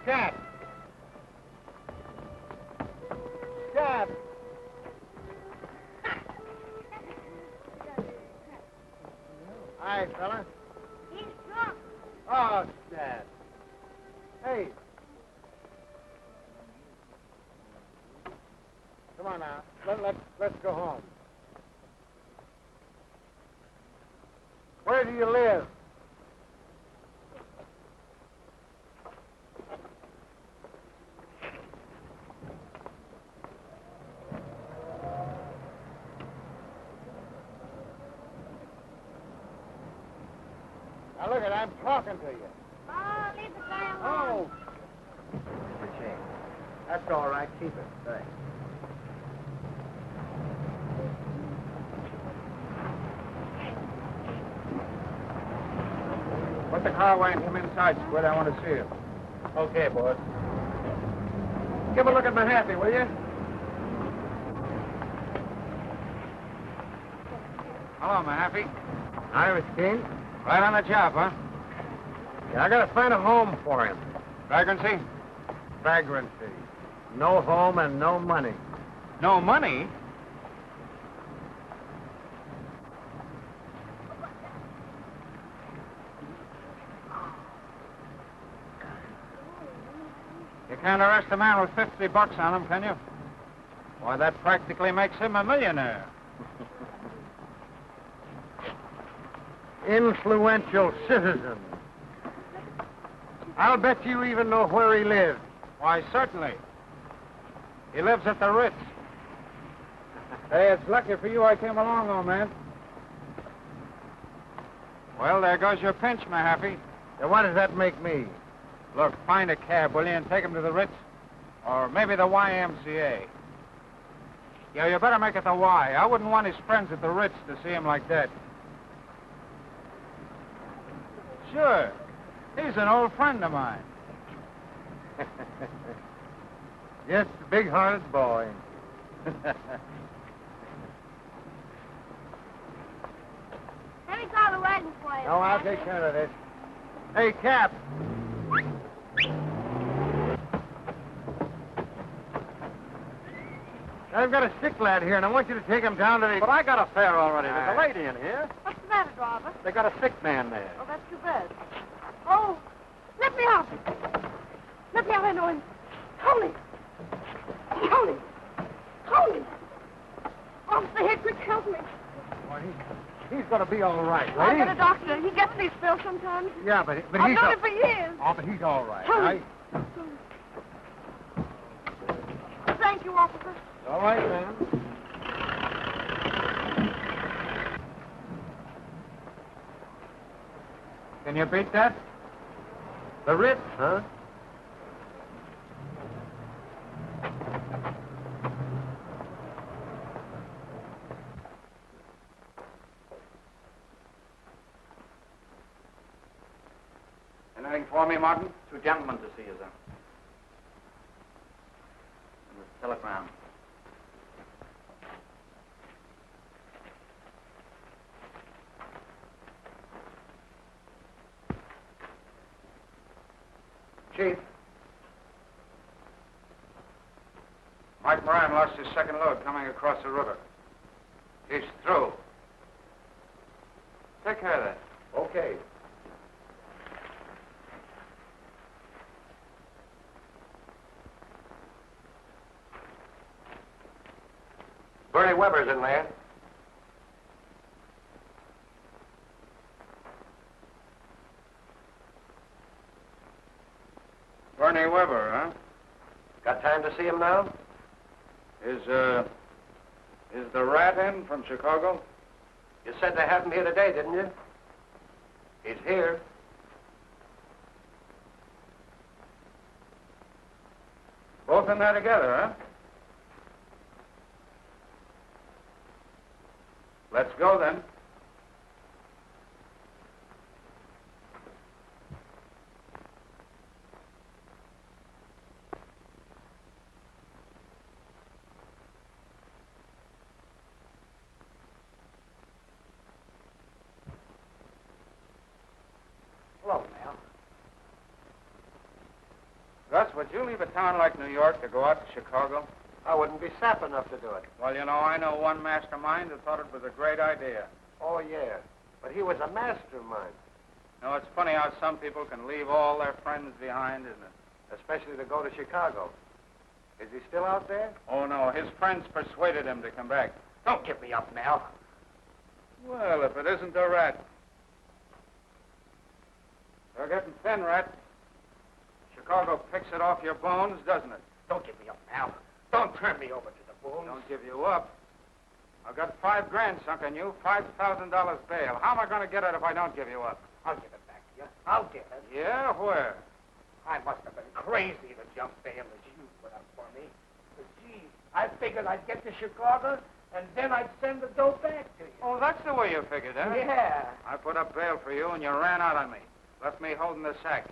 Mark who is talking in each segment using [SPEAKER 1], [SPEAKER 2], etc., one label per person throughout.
[SPEAKER 1] Cap. Cap. Hi, fella.
[SPEAKER 2] He's drunk.
[SPEAKER 1] Oh, Dad. Hey. Come on now. Let's go home. Where do you live? Now look I'm talking to you.
[SPEAKER 2] Oh, leave the guy alone.
[SPEAKER 1] Oh. The chain. That's all right. Keep it. Thanks. Put the car away and come inside, Squid. I want to see you. Okay, boss. Give a look at my happy, will you? Hello, my happy. Hi, Mr. King. Right on the job, huh? Yeah, I gotta find a home for him. Vagrancy? Vagrancy. No home and no money. No money? You can't arrest a man with $50 on him, can you? Why, that practically makes him a millionaire. Influential citizen. I'll bet you even know where he lives. Why, certainly. He lives at the Ritz. Hey, it's lucky for you I came along, old man. Well, there goes your pinch, my happy. Now, what does that make me? Look, find a cab, will you, and take him to the Ritz? Or maybe the YMCA. Yeah, you better make it the Y. I wouldn't want his friends at the Ritz to see him like that. Sure. He's an old friend of mine. Yes, a big-hearted boy.
[SPEAKER 2] Let me call the wagon for you.
[SPEAKER 1] No, I'll take care of this. Hey, Cap. I've got a sick lad here, and I want you to take him down to the...
[SPEAKER 3] But I got a fare already. There's a lady in here.
[SPEAKER 2] What's the matter, driver?
[SPEAKER 3] They got a sick man there.
[SPEAKER 2] Oh, that's too bad. Oh, let me out. Let me out, I know him. Tony. Tony. Tony. Oh, stay here, quick, help me.
[SPEAKER 1] Well, he's going to be all right,
[SPEAKER 2] I've
[SPEAKER 1] lady.
[SPEAKER 2] got a doctor. He gets these pills sometimes.
[SPEAKER 1] Yeah, but
[SPEAKER 2] I've
[SPEAKER 1] he's...
[SPEAKER 2] known him for years.
[SPEAKER 1] Oh, but he's all right.
[SPEAKER 2] Tony. Thank you, officer.
[SPEAKER 1] All right, ma'am. Can you beat that? The Ritz, huh?
[SPEAKER 3] Anything for me, Martin? Two gentlemen to see you, sir. And the telegram.
[SPEAKER 1] Chief.
[SPEAKER 3] Mike Moran lost his second load coming across the river. He's through. Take care of that.
[SPEAKER 1] Okay.
[SPEAKER 3] Bernie Weber's in there. Bernie Weber, huh?
[SPEAKER 1] Got time to see him now?
[SPEAKER 3] Is the rat in from Chicago?
[SPEAKER 1] You said they had him here today, didn't you? He's here.
[SPEAKER 3] Both in there together, huh? Let's go, then.
[SPEAKER 1] Hello, ma'am.
[SPEAKER 3] Gus, would you leave a town like New York to go out to Chicago?
[SPEAKER 4] I wouldn't be sap enough to do it.
[SPEAKER 3] Well, you know, I know one mastermind who thought it was a great idea.
[SPEAKER 4] Oh, yeah. But he was a mastermind.
[SPEAKER 3] You know, it's funny how some people can leave all their friends behind, isn't it?
[SPEAKER 4] Especially to go to Chicago. Is he still out there?
[SPEAKER 3] Oh, no. His friends persuaded him to come back.
[SPEAKER 4] Don't give me up, Mel.
[SPEAKER 3] Well, if it isn't a rat. You're getting thin, Rat. Chicago picks it off your bones, doesn't it?
[SPEAKER 4] Don't give me up, Mel. Don't turn me over to the bulls.
[SPEAKER 3] Don't give you up. I've got $5,000 sunk in you, $5,000 bail. How am I going to get it if I don't give you up?
[SPEAKER 4] I'll give it back to you. I'll give it.
[SPEAKER 3] Yeah, where?
[SPEAKER 4] I must have been crazy to jump bail as you put up for me. But, gee, I figured I'd get to Chicago, and then I'd send the dough back to you.
[SPEAKER 3] Oh, that's the way you figured, huh?
[SPEAKER 4] Yeah.
[SPEAKER 3] I put up bail for you, and you ran out on me. Left me holding the sack.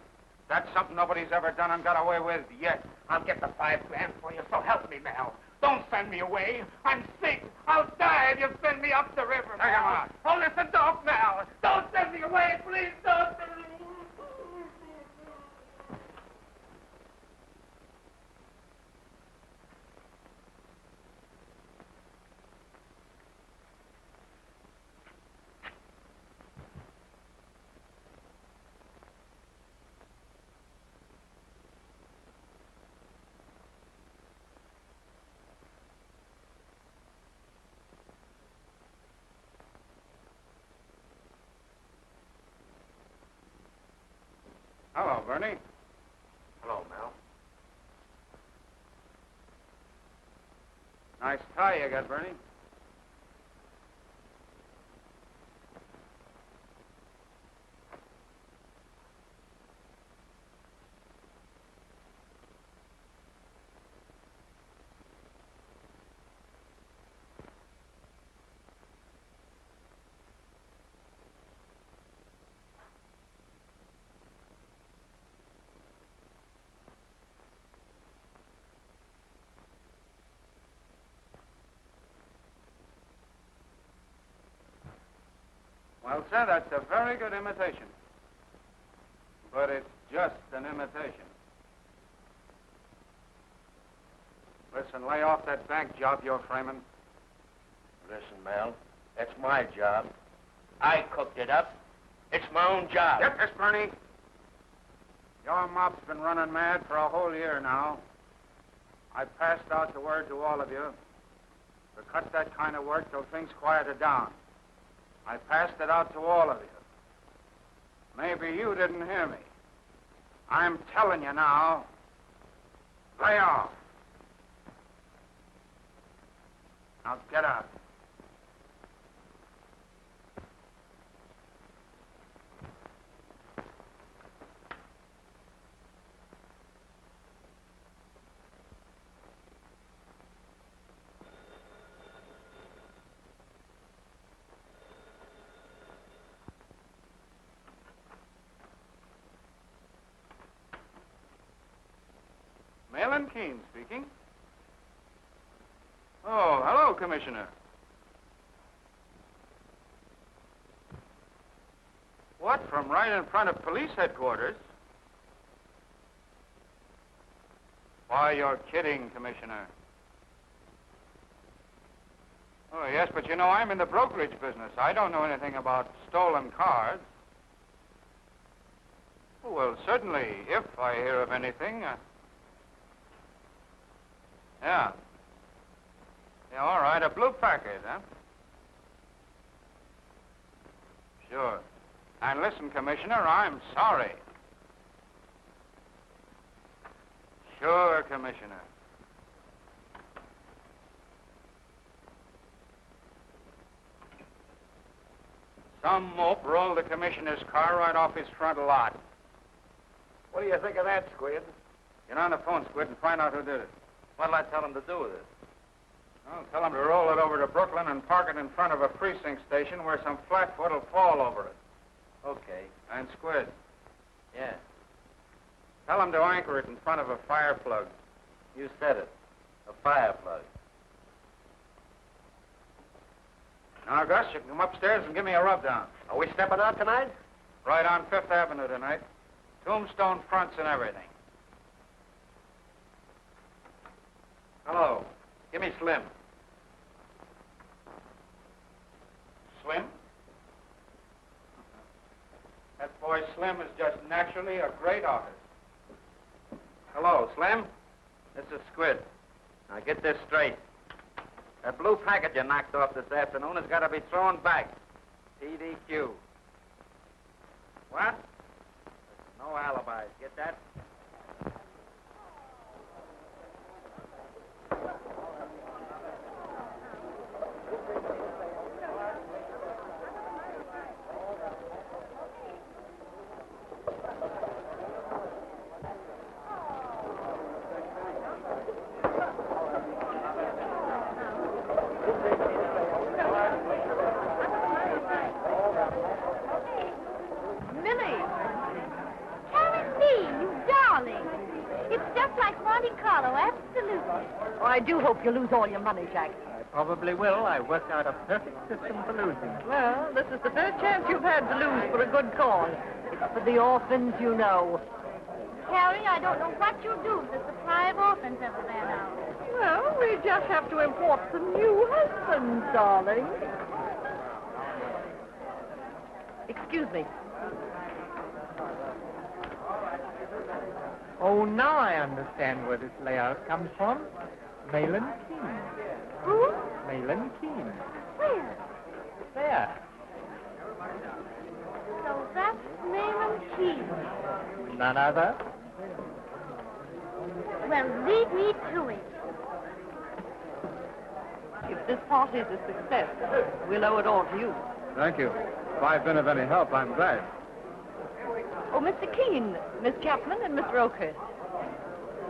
[SPEAKER 3] That's something nobody's ever done and got away with yet.
[SPEAKER 4] I'll get the $5,000 for you, so help me, Mel. Don't send me away. I'm sick. I'll die if you send me up the river,
[SPEAKER 3] Take him out.
[SPEAKER 4] Oh, listen, don't, Mel. Don't send me away, please. Don't send me.
[SPEAKER 3] Hello, Bernie.
[SPEAKER 4] Hello, Mel.
[SPEAKER 3] Nice tie you got, Bernie. Well, sir, that's a very good imitation. But it's just an imitation. Listen, lay off that bank job you're framing.
[SPEAKER 4] Listen, Mel, that's my job. I cooked it up. It's my own job.
[SPEAKER 3] Get this, Bernie. Your mob's been running mad for a whole year now. I passed out the word to all of you to cut that kind of work till things quieted down. I passed it out to all of you. Maybe you didn't hear me. I'm telling you now, lay off. Now get out. Malin Keene speaking. Oh, hello, Commissioner. What, from right in front of police headquarters? Why, you're kidding, Commissioner. Oh, yes, but you know, I'm in the brokerage business. I don't know anything about stolen cars. Oh, well, certainly, if I hear of anything... Yeah. Yeah, all right. A blue Packard, huh? Sure. And listen, Commissioner, I'm sorry. Sure, Commissioner. Some mope rolled the Commissioner's car right off his front lot.
[SPEAKER 4] What do you think of that, Squid?
[SPEAKER 3] Get on the phone, Squid, and find out who did it.
[SPEAKER 4] What'll I tell him to do with it?
[SPEAKER 3] Well, tell him to roll it over to Brooklyn and park it in front of a precinct station where some flatfoot will fall over it.
[SPEAKER 4] Okay.
[SPEAKER 3] And Squid,
[SPEAKER 4] Yeah.
[SPEAKER 3] tell him to anchor it in front of a fire plug.
[SPEAKER 4] You said it. A fire plug.
[SPEAKER 3] Now, Gus, you can come upstairs and give me a rub-down.
[SPEAKER 4] Are we stepping out tonight?
[SPEAKER 3] Right on Fifth Avenue tonight. Tombstone fronts and everything.
[SPEAKER 1] Hello. Give me Slim. Slim? That boy Slim is just naturally a great artist. Hello, Slim. This is Squid. Now get this straight. That blue packet you knocked off this afternoon has got to be thrown back. TDQ. What? No alibis. Get that?
[SPEAKER 2] I do hope you lose all your money, Jack.
[SPEAKER 5] I probably will. I worked out a perfect system for losing.
[SPEAKER 2] Well, this is the first chance you've had to lose for a good cause. It's for the orphans, you know.
[SPEAKER 6] Harry, I don't know what you'll do if the supply of orphans ever ran out.
[SPEAKER 2] Well, we just have to import some new husbands, darling. Excuse me.
[SPEAKER 5] Oh, now I understand where this layout comes from. Malin Keene.
[SPEAKER 2] Who?
[SPEAKER 5] Malin Keene.
[SPEAKER 6] Where?
[SPEAKER 5] There.
[SPEAKER 6] So that's Malin Keene.
[SPEAKER 5] None other.
[SPEAKER 6] Well, lead me to it.
[SPEAKER 2] If this party is a success, we'll owe it all to you.
[SPEAKER 1] Thank you. If I've been of any help, I'm glad.
[SPEAKER 2] Oh, Mr. Keene, Miss Chapman, and Mr. Oakhurst.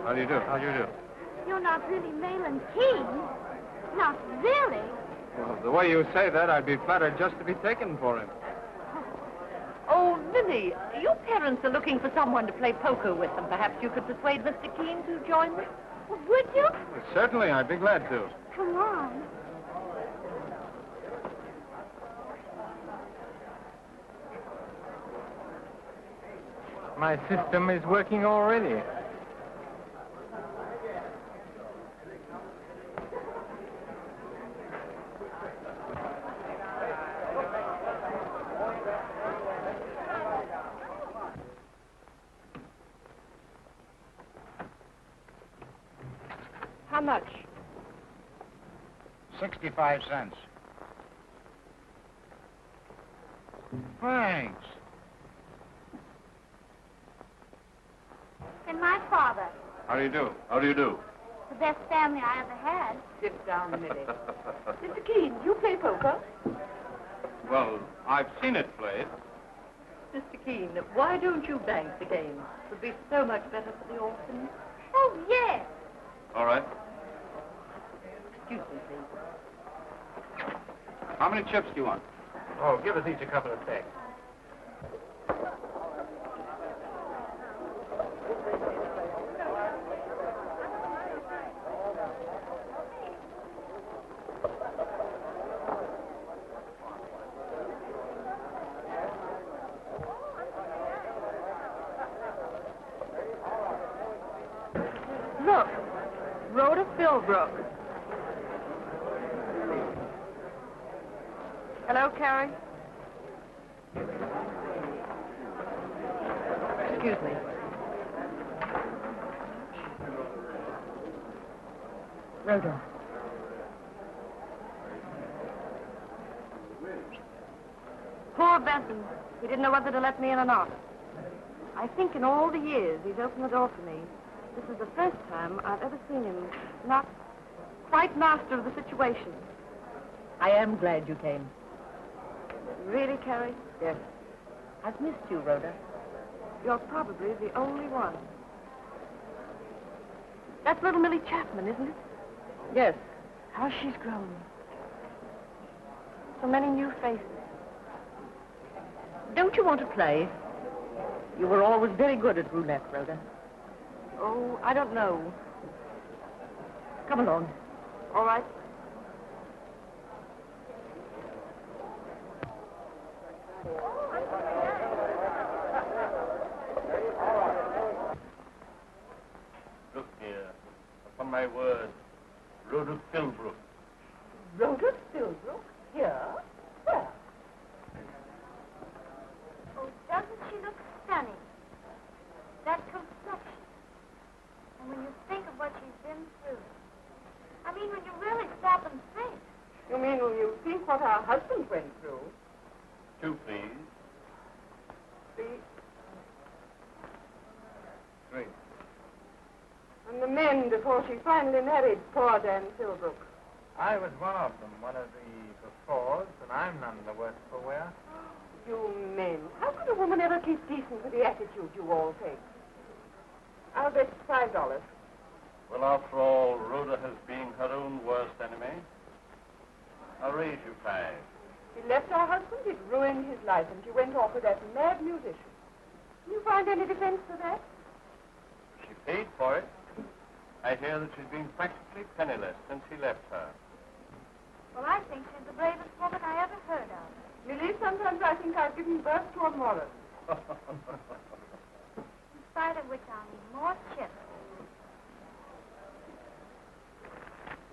[SPEAKER 1] How do you do? How do you do?
[SPEAKER 6] You're not really Malin Keene. Not really.
[SPEAKER 1] Well, the way you say that, I'd be flattered just to be taken for him.
[SPEAKER 2] Oh, Lily, your parents are looking for someone to play poker with them. Perhaps you could persuade Mr. Keene to join them?
[SPEAKER 6] Well, would you?
[SPEAKER 1] Certainly, I'd be glad to.
[SPEAKER 6] Come on.
[SPEAKER 5] My system is working already.
[SPEAKER 2] How much?
[SPEAKER 3] 65 cents. Thanks.
[SPEAKER 6] And my father.
[SPEAKER 1] How do you do? How do you do?
[SPEAKER 6] The best family I ever had.
[SPEAKER 2] Sit down, Millie. Mr. Keene, you play poker?
[SPEAKER 1] Well, I've seen it played.
[SPEAKER 2] Mr. Keene, why don't you bank the game? It would be so much better for the orphans.
[SPEAKER 6] Oh, yes.
[SPEAKER 1] All right.
[SPEAKER 2] Excuse me, please.
[SPEAKER 1] How many chips do you want?
[SPEAKER 5] Oh, give us each a couple of sticks.
[SPEAKER 2] Look, Rhoda Philbrook. Hello, Carrie. Excuse me. Rhoda. Poor Benson. He didn't know whether to let me in or not. I think in all the years he's opened the door for me, this is the first time I've ever seen him not quite master of the situation. I am glad you came. Really, Carrie? Yes. I've missed you, Rhoda. You're probably the only one. That's little Millie Chapman, isn't it? Yes. How she's grown. So many new faces. Don't you want to play? You were always very good at roulette, Rhoda. Oh, I don't know. Come along. All right.
[SPEAKER 1] Look here. Upon my word,
[SPEAKER 7] Rhoda Philbrook.
[SPEAKER 2] Rhoda Philbrook? Here? Where?
[SPEAKER 6] Oh, doesn't she look stunning? That complexion. And when you think of what she's been through. I mean, when you really stop and think.
[SPEAKER 2] You mean when you think what our husband went through?
[SPEAKER 7] 2, please.
[SPEAKER 2] 3.
[SPEAKER 1] 3.
[SPEAKER 2] And the men before she finally married poor Dan Philbrook.
[SPEAKER 5] I was one of them, one of the befores, and I'm none the worse for wear.
[SPEAKER 2] You men. How could a woman ever keep decent with the attitude you all take? I'll bet $5.
[SPEAKER 7] Well, after all, Rhoda has been her own worst enemy. I'll raise you 5.
[SPEAKER 2] He left our husband, it ruined his life, and she went off with that mad musician. Can you find any defense for that?
[SPEAKER 7] She paid for it. I hear that she's been practically penniless since he left her.
[SPEAKER 6] Well, I think she's the bravest woman I ever heard of.
[SPEAKER 2] Millie, sometimes I think I've given birth to a moral.
[SPEAKER 6] In spite of which I'll need more chips.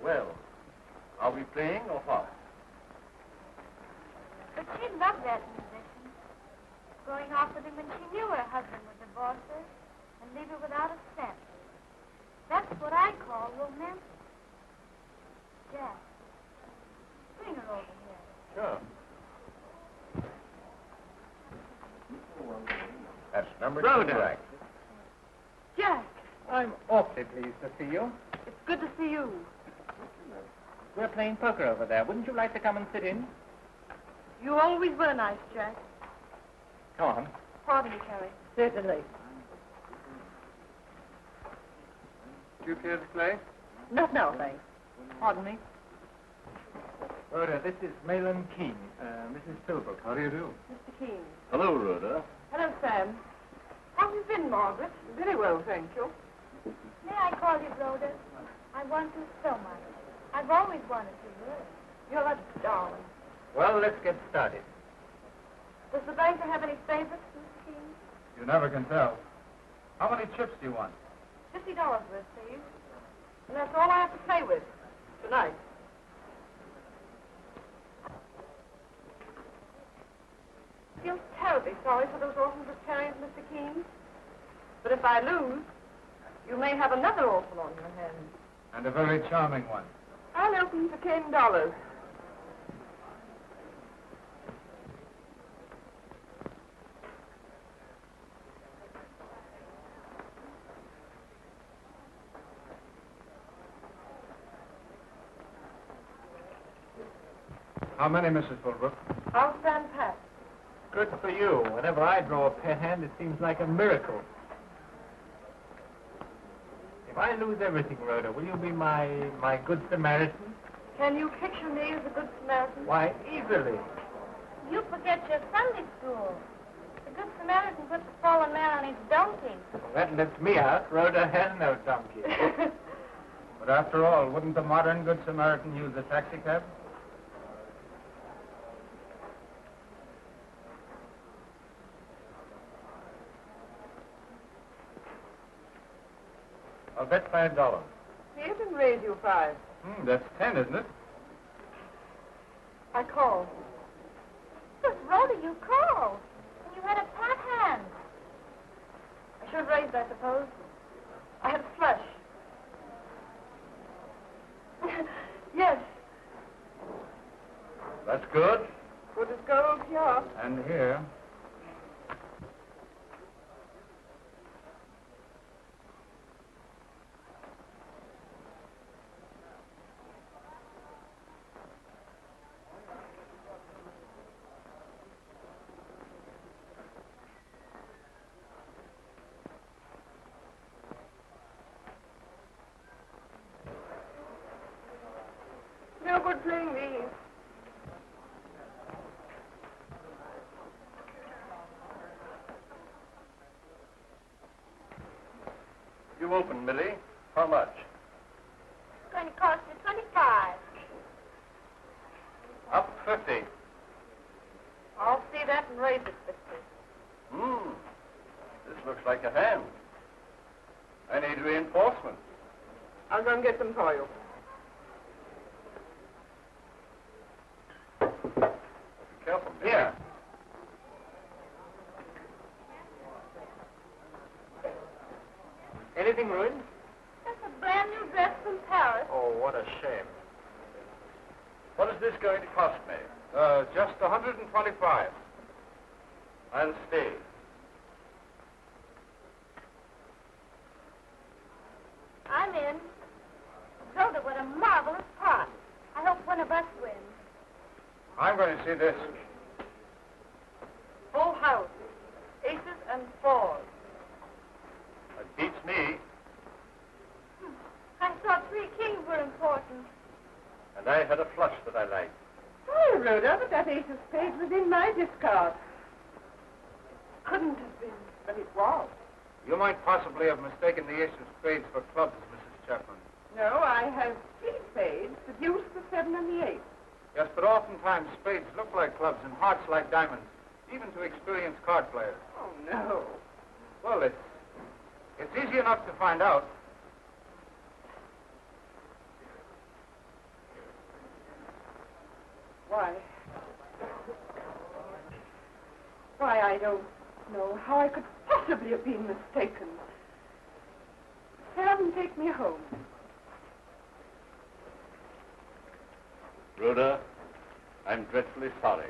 [SPEAKER 7] Well, are we playing or what?
[SPEAKER 6] But she loved that musician. Going off with him when she knew her husband would divorce her and leave her without a cent. That's what I call romantic. Jack, bring her over here.
[SPEAKER 7] Sure.
[SPEAKER 1] That's number
[SPEAKER 5] Rhoda.
[SPEAKER 1] 2, Rack.
[SPEAKER 2] Jack,
[SPEAKER 5] I'm awfully pleased to see you.
[SPEAKER 2] it's good to see you.
[SPEAKER 5] We're playing poker over there. Wouldn't you like to come and sit in?
[SPEAKER 2] You always were nice, Jack.
[SPEAKER 5] Come on.
[SPEAKER 2] Pardon me, Carrie. Certainly.
[SPEAKER 1] Do you care to play?
[SPEAKER 2] Not now, thanks. Pardon me.
[SPEAKER 5] Rhoda, this is Malin Keene, Mrs. Philbrook.
[SPEAKER 1] How do you do?
[SPEAKER 2] Mr. Keene.
[SPEAKER 7] Hello, Rhoda.
[SPEAKER 2] Hello, Sam. How have you been, Margaret? Very well, thank you.
[SPEAKER 6] May I call you Rhoda? I want to so much. I've always wanted to, really.
[SPEAKER 2] You're a darling.
[SPEAKER 5] Well, let's get started.
[SPEAKER 2] Does the banker have any favorites, Mr. Keene?
[SPEAKER 1] You never can tell. How many chips do you want?
[SPEAKER 2] $50 worth, please. And that's all I have to play with tonight. I feel terribly sorry for those orphans of terriers, Mr. Keene. But if I lose, you may have another orphan on your hands.
[SPEAKER 1] And a very charming one.
[SPEAKER 2] I'll open for $10.
[SPEAKER 1] How many, Mrs. Philbrook?
[SPEAKER 2] I'll stand pat.
[SPEAKER 5] Good for you. Whenever I draw a pair hand, it seems like a miracle. If I lose everything, Rhoda, will you be my good Samaritan?
[SPEAKER 2] Can you picture me as a good Samaritan?
[SPEAKER 5] Why, easily.
[SPEAKER 6] You forget your Sunday school. The Good Samaritan puts the fallen man on his donkey.
[SPEAKER 5] Well, that lets me out. Rhoda has no donkey.
[SPEAKER 1] But after all, wouldn't the modern Good Samaritan use a taxi cab? I'll bet $5.
[SPEAKER 2] Here and raise you 5.
[SPEAKER 1] That's 10, isn't it?
[SPEAKER 2] I call.
[SPEAKER 6] But Rhoda, you called. And you had a pat hand.
[SPEAKER 2] I should have raised, I suppose. I had a flush. Yes.
[SPEAKER 1] That's good.
[SPEAKER 2] Good as gold here.
[SPEAKER 1] And here.
[SPEAKER 2] No good playing these.
[SPEAKER 7] You open, Millie. How much?
[SPEAKER 6] It's going to cost you 25.
[SPEAKER 7] Up 50.
[SPEAKER 2] I'll see that and raise it 50.
[SPEAKER 7] This looks like a hand. I need reinforcements.
[SPEAKER 2] I'll go and get them for you.
[SPEAKER 7] Careful.
[SPEAKER 4] Here. Anything ruined?
[SPEAKER 6] That's a brand new dress from Paris.
[SPEAKER 7] Oh, what a shame. What is this going to cost me?
[SPEAKER 3] Just 125.
[SPEAKER 7] I'll stay.
[SPEAKER 6] I'm in. Rhoda, what a marvelous part. I hope one of us wins.
[SPEAKER 3] I'm going to see this.
[SPEAKER 2] Full house. Aces and fours.
[SPEAKER 7] It beats me,
[SPEAKER 6] I thought 3 kings were important.
[SPEAKER 7] and I had a flush that I liked.
[SPEAKER 2] Oh, Rhoda, but that ace of spades was in my discard. Couldn't have been, but it was.
[SPEAKER 3] You might possibly have mistaken the ace of spades for clubs, Mrs. Chapman.
[SPEAKER 2] No, I have 3 spades, the deuce, the 7, and the 8.
[SPEAKER 3] Yes, but oftentimes spades look like clubs and hearts like diamonds, even to experienced card players.
[SPEAKER 2] Oh, no.
[SPEAKER 3] Well, it's easy enough to find out.
[SPEAKER 2] Why, I don't know how I could possibly have been mistaken. Sam, take me home.
[SPEAKER 7] Rhoda, I'm dreadfully sorry.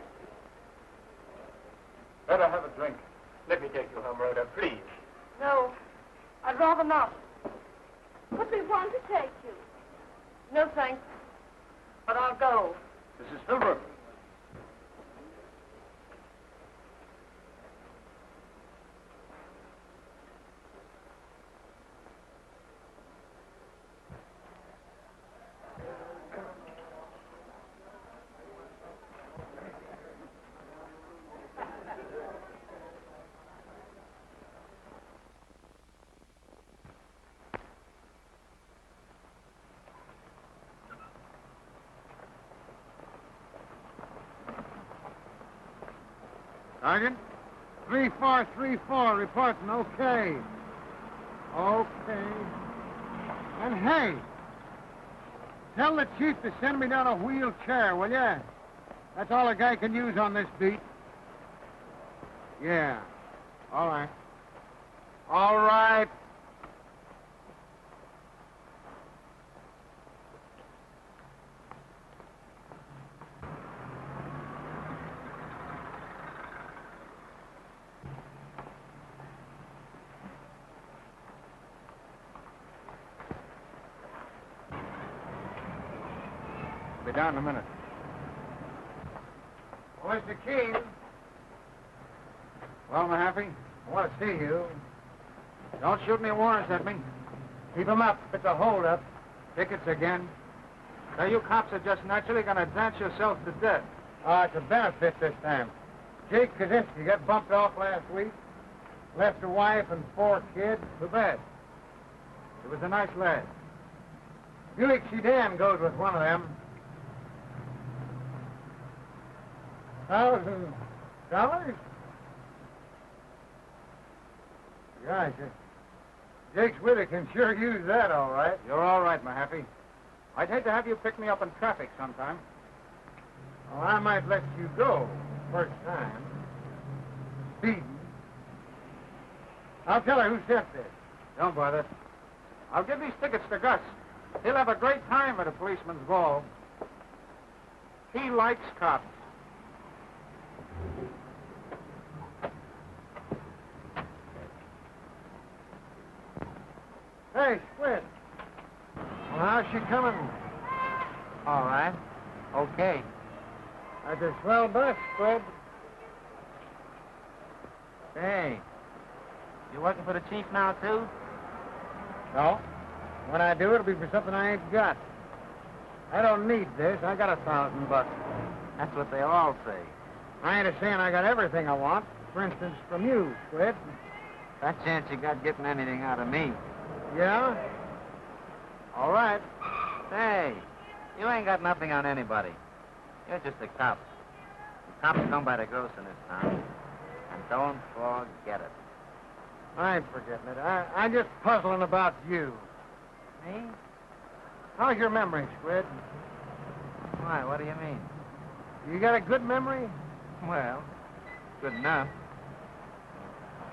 [SPEAKER 3] Better have a drink.
[SPEAKER 4] Let me take you home, Rhoda, please.
[SPEAKER 2] No, I'd rather not.
[SPEAKER 6] But we want to take you.
[SPEAKER 2] No, thanks. But I'll go.
[SPEAKER 3] Mrs. Philbrook. Sergeant, 3434 reporting okay. Okay. And hey, tell the chief to send me down a wheelchair, will ya? That's all a guy can use on this beat. Yeah. All right. All right. Be down in a minute. Well, Mr. Keene. Well, Mahaffey, I want to see you. Don't shoot any warrants at me. Keep 'em up. It's a hold-up. Tickets again. Now, you cops are just naturally going to dance yourselves to death. It's a benefit this time. Jake Kaczynski got bumped off last week. Left a wife and 4 kids. Too bad. He was a nice lad. Buick sedan goes with one of them. $1,000? Gosh, Jake's Wither can sure use that, all right. You're all right, Mahaffey. I'd hate to have you pick me up in traffic sometime. Well, I might let you go first time. Speeding. I'll tell her who sent this. Don't bother. I'll give these tickets to Gus. He'll have a great time at a policeman's ball. He likes cops. Hey, Squid. Well, how's she coming?
[SPEAKER 5] All right. Okay.
[SPEAKER 3] That's a swell bus, Squid.
[SPEAKER 5] Hey, you working for the chief now, too?
[SPEAKER 3] No. When I do, it'll be for something I ain't got. I don't need this. I got $1,000.
[SPEAKER 5] That's what they all say.
[SPEAKER 3] I ain't a-saying I got everything I want. For instance, from you, Squid.
[SPEAKER 5] That chance you got getting anything out of me.
[SPEAKER 3] Yeah? All right.
[SPEAKER 5] Say, you ain't got nothing on anybody. You're just a cop. Cops come by the gross in this town. And don't forget it.
[SPEAKER 3] I ain't forgetting it. I'm just puzzling about you.
[SPEAKER 5] Me?
[SPEAKER 3] How's your memory, Squid?
[SPEAKER 5] Why, what do you mean?
[SPEAKER 3] You got a good memory?
[SPEAKER 5] Well, good enough.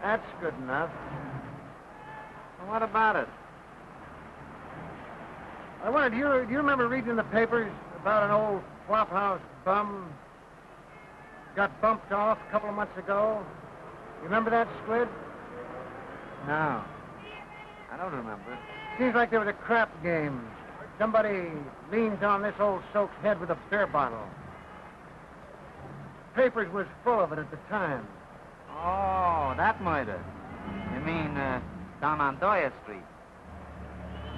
[SPEAKER 1] That's good enough.
[SPEAKER 5] Well, what about it?
[SPEAKER 1] I wondered, do you remember reading in the papers about an old flophouse bum got bumped off a couple of months ago? You remember that, Squid?
[SPEAKER 5] No. I don't remember.
[SPEAKER 1] Seems like there was a crap game. Somebody leaned on this old soak's head with a beer bottle. Papers was full of it at the time.
[SPEAKER 5] Oh, that murder. You mean, down on Doyer Street?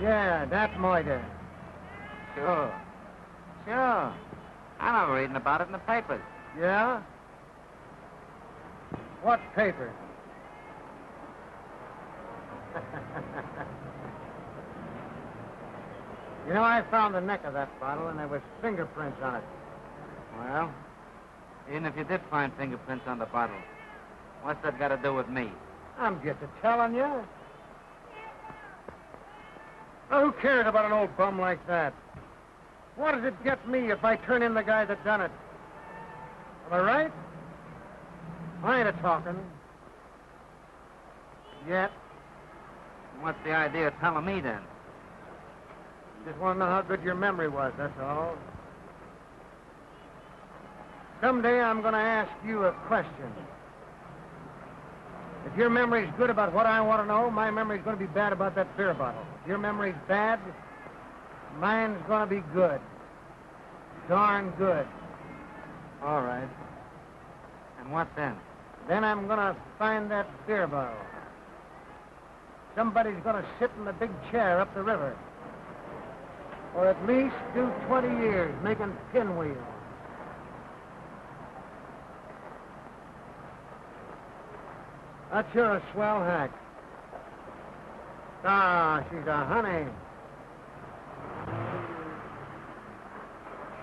[SPEAKER 1] Yeah, that murder.
[SPEAKER 5] Sure. Sure. I remember reading about it in the papers.
[SPEAKER 1] Yeah? What paper? You know, I found the neck of that bottle, and there was fingerprints on it.
[SPEAKER 5] Well, even if you did find fingerprints on the bottle, what's that got to do with me?
[SPEAKER 1] I'm just telling you. Well, who cares about an old bum like that? What does it get me if I turn in the guy that done it? Am I right? I ain't a-talking. Yet.
[SPEAKER 5] What's the idea of telling me, then?
[SPEAKER 1] Just want to know how good your memory was, that's all. Someday I'm going to ask you a question. If your memory's good about what I want to know, my memory's going to be bad about that beer bottle. If your memory's bad, mine's going to be good. Darn good.
[SPEAKER 5] All right. And what then?
[SPEAKER 1] Then I'm going to find that beer bottle. Somebody's going to sit in the big chair up the river. Or at least do 20 years making pinwheels. That's sure a swell hack. Ah, she's a honey.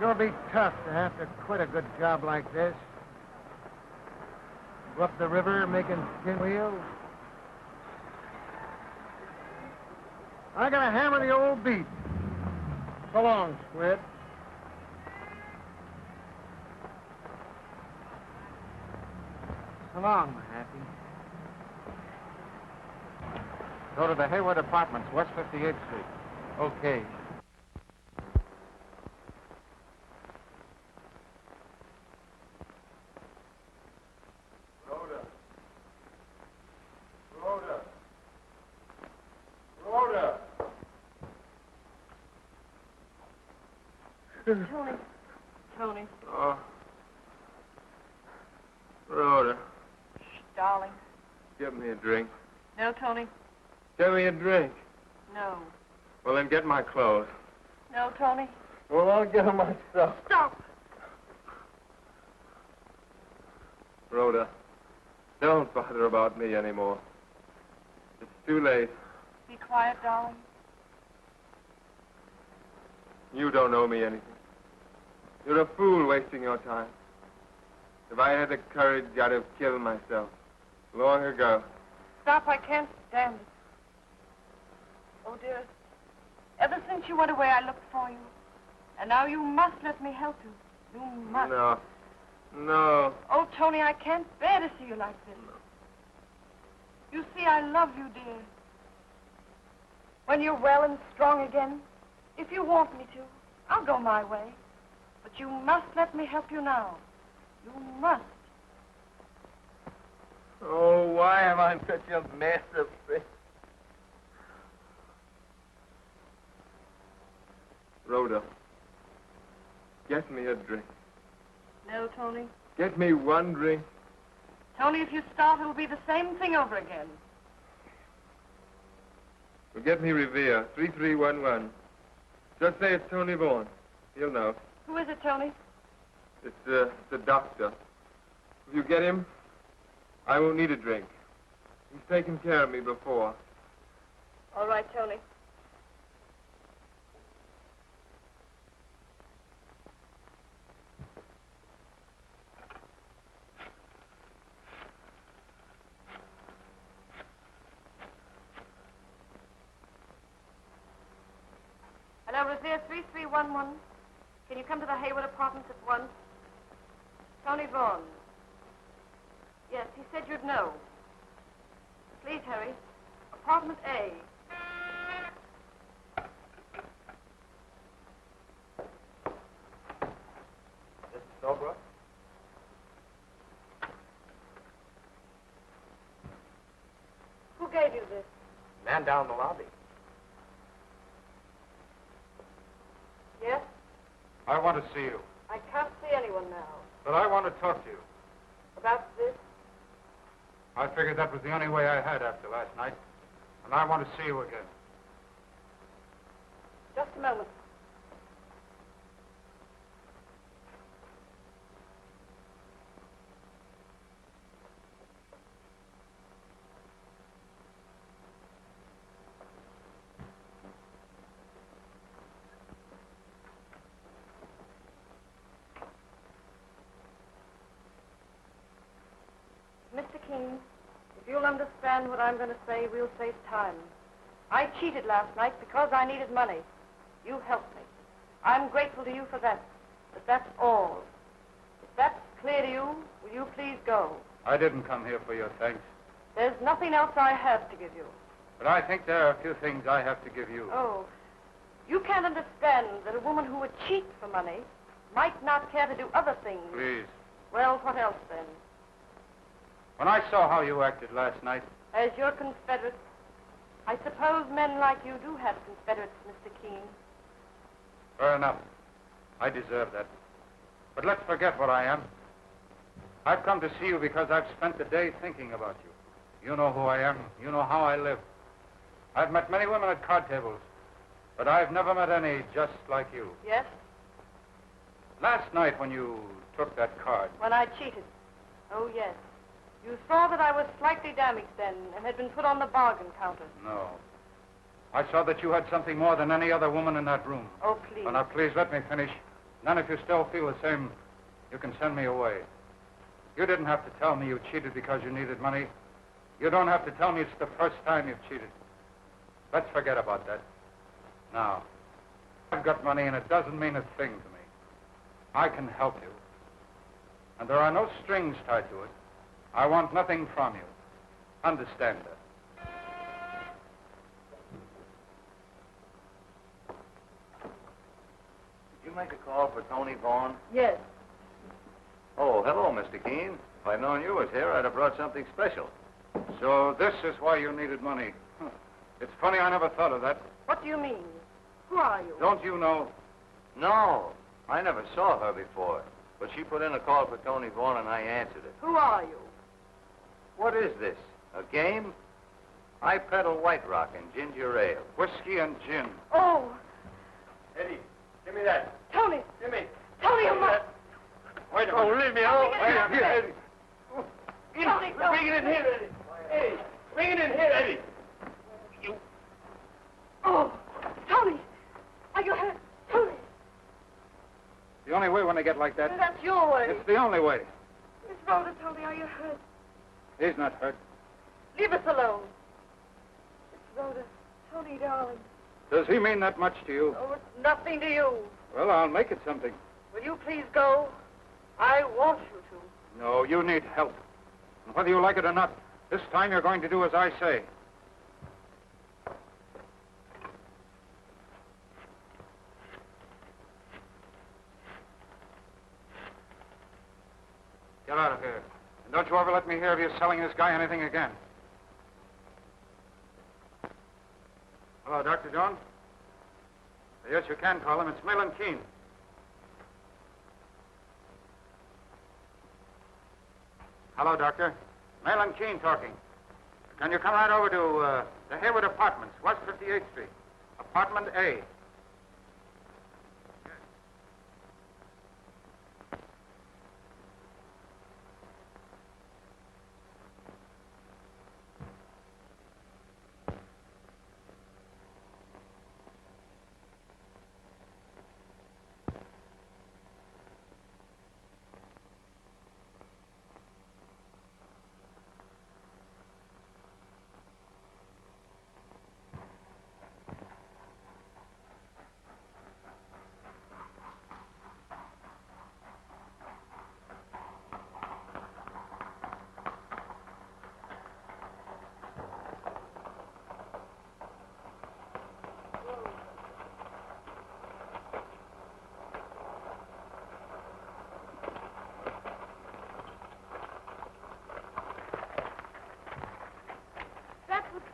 [SPEAKER 1] Sure be tough to have to quit a good job like this. Go up the river making pinwheels. I gotta hammer the old beat. So long, Squid.
[SPEAKER 5] So long, my happy. Go to the Hayward Apartments, West 58th Street. Okay.
[SPEAKER 7] Rhoda. Rhoda. Rhoda.
[SPEAKER 2] Tony. Tony.
[SPEAKER 7] Oh. Rhoda,
[SPEAKER 2] Shh, darling.
[SPEAKER 7] give me a drink.
[SPEAKER 2] No, Tony.
[SPEAKER 7] Give me a drink.
[SPEAKER 2] No.
[SPEAKER 7] Well, then get my clothes.
[SPEAKER 2] No, Tony.
[SPEAKER 7] Well, I'll get them myself.
[SPEAKER 2] Stop.
[SPEAKER 7] Rhoda, don't bother about me anymore. It's too late.
[SPEAKER 2] Be quiet, darling.
[SPEAKER 7] You don't owe me anything. You're a fool wasting your time. If I had the courage, I'd have killed myself long ago.
[SPEAKER 2] Stop. I can't stand it. Oh, dearest. Ever since you went away, I looked for you. And now you must let me help you. You must.
[SPEAKER 7] No. No.
[SPEAKER 2] Oh, Tony, I can't bear to see you like this. You see, I love you, dear. When you're well and strong again, if you want me to, I'll go my way. But you must let me help you now. You must.
[SPEAKER 7] Oh, why am I such a mess of things? Rhoda, get me a drink.
[SPEAKER 2] No, Tony.
[SPEAKER 7] Get me one drink.
[SPEAKER 2] Tony, if you start, it'll be the same thing over again.
[SPEAKER 7] Well, get me Revere, 3311. Just say it's Tony Vaughan. He'll know.
[SPEAKER 2] Who is it, Tony?
[SPEAKER 7] It's the doctor. If you get him, I won't need a drink. He's taken care of me before.
[SPEAKER 2] All right, Tony. Hello, Racketeer 3311. Can you come to the Hayward Apartments at once? Tony Vaughan. Yes, he said you'd know. Please hurry. Apartment A.
[SPEAKER 5] This is Sobra?
[SPEAKER 2] Who gave you this?
[SPEAKER 5] Man down the lobby.
[SPEAKER 2] Yes?
[SPEAKER 1] I want to see you.
[SPEAKER 2] I can't see anyone now.
[SPEAKER 1] But I want to talk to you.
[SPEAKER 2] About this?
[SPEAKER 1] I figured that was the only way I had after last night. And I want to see you again.
[SPEAKER 2] Just a moment. Mr. King, if you'll understand what I'm going to say, we'll save time. I cheated last night because I needed money. You helped me. I'm grateful to you for that. But that's all. If that's clear to you, will you please go?
[SPEAKER 1] I didn't come here for your thanks.
[SPEAKER 2] There's nothing else I have to give you.
[SPEAKER 1] But I think there are a few things I have to give you.
[SPEAKER 2] Oh, you can't understand that a woman who would cheat for money might not care to do other things.
[SPEAKER 1] Please.
[SPEAKER 2] Well, what else then?
[SPEAKER 1] When I saw how you acted last night,
[SPEAKER 2] As your Confederate, I suppose men like you do have Confederates, Mr. Keene.
[SPEAKER 1] fair enough. I deserve that. But let's forget what I am. I've come to see you because I've spent the day thinking about you. You know who I am. You know how I live. I've met many women at card tables, but I've never met any just like you.
[SPEAKER 2] Yes?
[SPEAKER 1] Last night when you took that card,
[SPEAKER 2] When I cheated. Oh, yes. You saw that I was slightly damaged then and had been put on the bargain counter.
[SPEAKER 1] no. I saw that you had something more than any other woman in that room.
[SPEAKER 2] Oh, please.
[SPEAKER 1] Oh, now, please, let me finish. Then if you still feel the same, you can send me away. You didn't have to tell me you cheated because you needed money. You don't have to tell me it's the first time you've cheated. Let's forget about that. Now, I've got money and it doesn't mean a thing to me. I can help you. And there are no strings tied to it. I want nothing from you. Understand that.
[SPEAKER 8] Did you make a call for Tony Vaughn?
[SPEAKER 2] Yes.
[SPEAKER 8] Oh, hello, Mr. Keene. If I'd known you was here, I'd have brought something special.
[SPEAKER 1] So this is why you needed money. Huh. It's funny I never thought of that.
[SPEAKER 2] What do you mean? Who are you?
[SPEAKER 1] Don't you know?
[SPEAKER 8] No, I never saw her before. But she put in a call for Tony Vaughn, and I answered it.
[SPEAKER 2] Who are you?
[SPEAKER 8] What is this? A game? I peddle White Rock and ginger ale.
[SPEAKER 1] Whiskey and gin.
[SPEAKER 2] Oh,
[SPEAKER 7] Eddie, give me that.
[SPEAKER 2] Tony.
[SPEAKER 7] Give me.
[SPEAKER 2] Tony, you must.
[SPEAKER 1] Wait a minute.
[SPEAKER 7] Oh, leave me
[SPEAKER 2] Tony,
[SPEAKER 7] alone.
[SPEAKER 2] get
[SPEAKER 7] Wait
[SPEAKER 2] out
[SPEAKER 7] a minute,
[SPEAKER 2] of
[SPEAKER 7] Eddie.
[SPEAKER 2] Tony, don't.
[SPEAKER 7] Bring it in here, Eddie. Eddie, bring it in here, Eddie. You.
[SPEAKER 2] Oh, Tony. Are you hurt? Tony.
[SPEAKER 1] The only way when they get like that,
[SPEAKER 2] That's your way.
[SPEAKER 1] it's the only way.
[SPEAKER 2] Miss Rhoda, Tony, are you hurt?
[SPEAKER 1] He's not hurt.
[SPEAKER 2] Leave us alone. Miss Rhoda, Tony, darling.
[SPEAKER 1] Does he mean that much to you?
[SPEAKER 2] Oh, it's nothing to you.
[SPEAKER 1] Well, I'll make it something.
[SPEAKER 2] Will you please go? I want you to.
[SPEAKER 1] No, you need help. And whether you like it or not, this time you're going to do as I say. Get out of here. And don't you ever let me hear of you selling this guy anything again. Hello, Dr. Jones? Yes, you can call him. It's Malin Keene. Hello, Doctor. Malin Keene talking. Can you come right over to the Hayward Apartments, West 58th Street, Apartment A?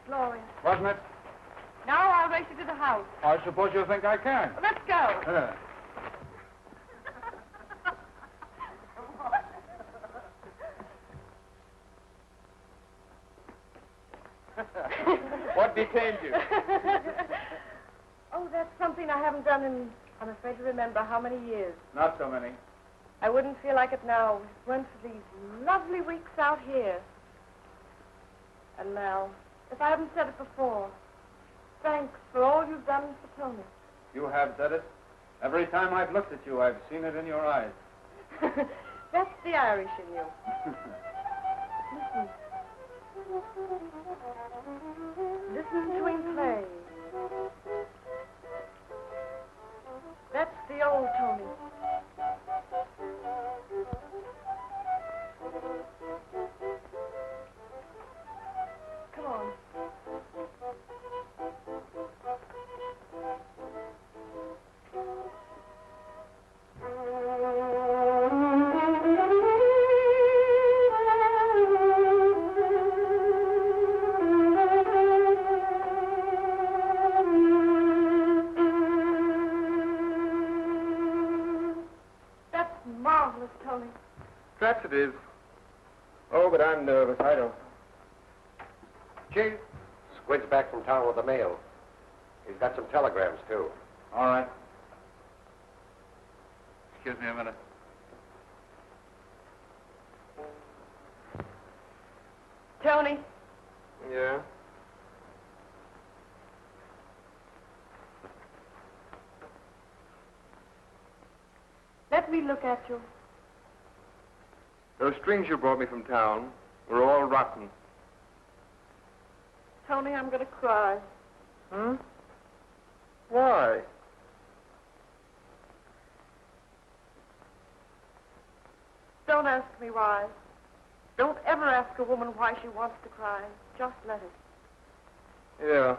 [SPEAKER 2] glorious.
[SPEAKER 1] Wasn't it?
[SPEAKER 2] Now I'll race you to the house.
[SPEAKER 1] I suppose you think I can.
[SPEAKER 2] Let's go.
[SPEAKER 1] What detained you?
[SPEAKER 2] Oh, that's something I haven't done in, I'm afraid to remember how many years.
[SPEAKER 1] Not so many.
[SPEAKER 2] I wouldn't feel like it now if it weren't for these lovely weeks out here. And Mel, if I haven't said it before, thanks for all you've done for Tony.
[SPEAKER 1] You have said it. Every time I've looked at you, I've seen it in your eyes.
[SPEAKER 2] That's the Irish in you. Listen. Listen to him play. That's the old Tony. Come on. Tony.
[SPEAKER 7] Perhaps it is. Oh, but I'm nervous. I don't.
[SPEAKER 9] Chief, Squid's back from town with the mail. He's got some telegrams, too.
[SPEAKER 1] All right. Excuse me a minute.
[SPEAKER 2] Tony.
[SPEAKER 7] Yeah?
[SPEAKER 2] Let me look at you.
[SPEAKER 7] Those strings you brought me from town were all rotten.
[SPEAKER 2] Tony, I'm going to cry.
[SPEAKER 7] Huh? Why?
[SPEAKER 2] Don't ask me why. Don't ever ask a woman why she wants to cry. Just let it.
[SPEAKER 7] Yeah.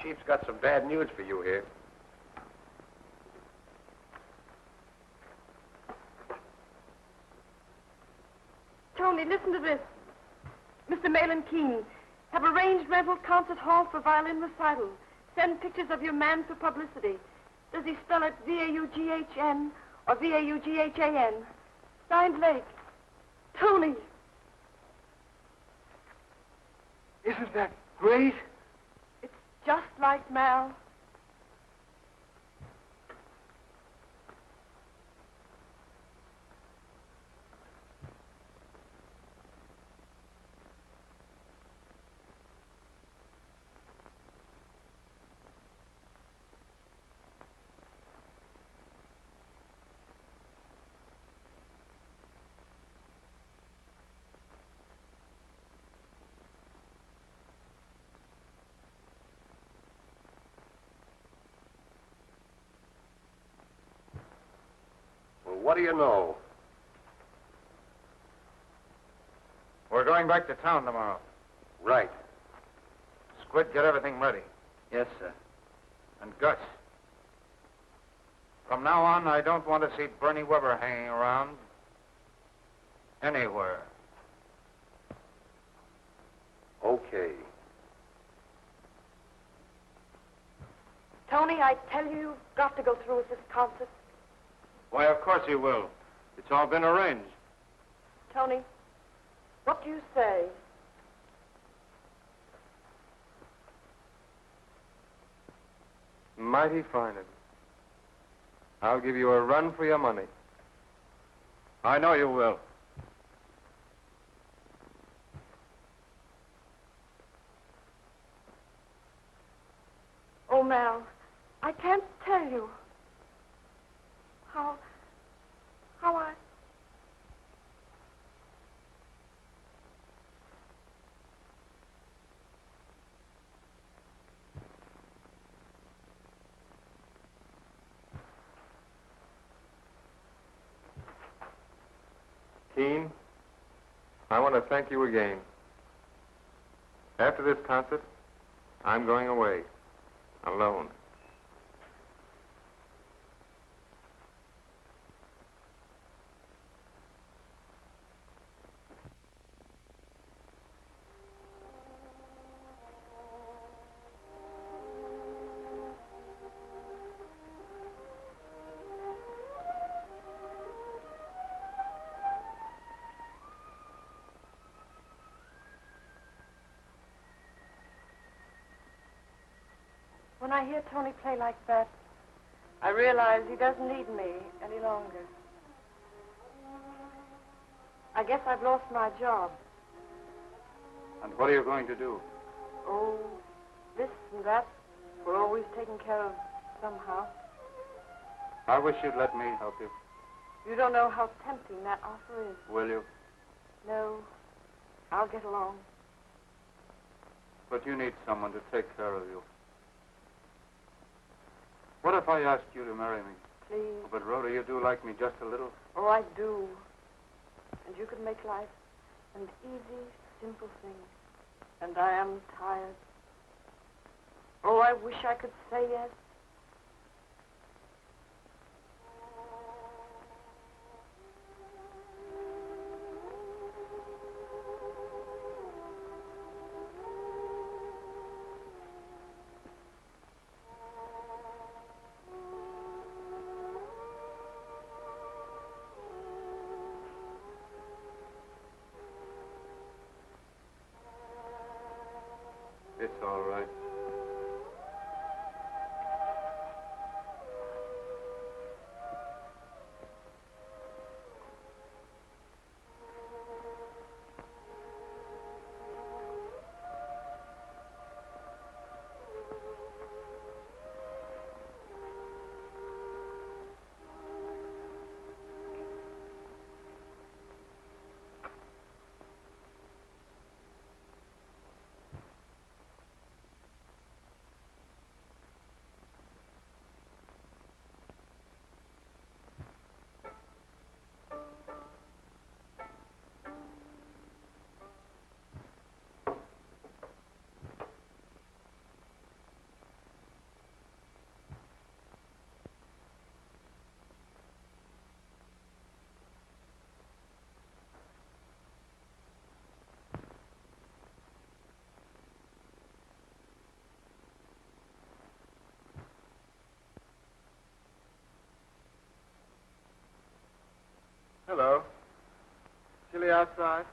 [SPEAKER 9] Chief's got some bad news for you here.
[SPEAKER 2] Tony, listen to this. Mr. Malin Keene, have arranged rental concert hall for violin recital. Send pictures of your man for publicity. Does he spell it V-A-U-G-H-N or V-A-U-G-H-A-N? Signed Lake. Tony.
[SPEAKER 9] Isn't that great?
[SPEAKER 2] Just like Mal.
[SPEAKER 9] What do you know?
[SPEAKER 1] We're going back to town tomorrow.
[SPEAKER 9] Right.
[SPEAKER 1] Squid, get everything ready.
[SPEAKER 5] Yes, sir.
[SPEAKER 1] And Gus, from now on, I don't want to see Bernie Weber hanging around anywhere.
[SPEAKER 9] Okay.
[SPEAKER 2] Tony, I tell you, you've got to go through with this concert.
[SPEAKER 1] Why, of course he will. It's all been arranged.
[SPEAKER 2] Tony, what do you say?
[SPEAKER 7] Mighty fine of you. I'll give you a run for your money.
[SPEAKER 1] I know you will.
[SPEAKER 2] Oh, Mal, I can't tell you how I...
[SPEAKER 7] Keene, I want to thank you again. After this concert, I'm going away, alone.
[SPEAKER 2] When I hear Tony play like that, I realize he doesn't need me any longer. I guess I've lost my job.
[SPEAKER 8] And what are you going to do?
[SPEAKER 2] Oh, this and that. We're always taken care of somehow.
[SPEAKER 8] I wish you'd let me help you.
[SPEAKER 2] You don't know how tempting that offer is.
[SPEAKER 8] Will you?
[SPEAKER 2] No, I'll get along.
[SPEAKER 8] But you need someone to take care of you. What if I asked you to marry me?
[SPEAKER 2] Please.
[SPEAKER 8] But, Rhoda, you do like me just a little.
[SPEAKER 2] Oh, I do. And you could make life an easy, simple thing. And I am tired. Oh, I wish I could say yes.
[SPEAKER 7] It's all right. Hello. Chilly outside?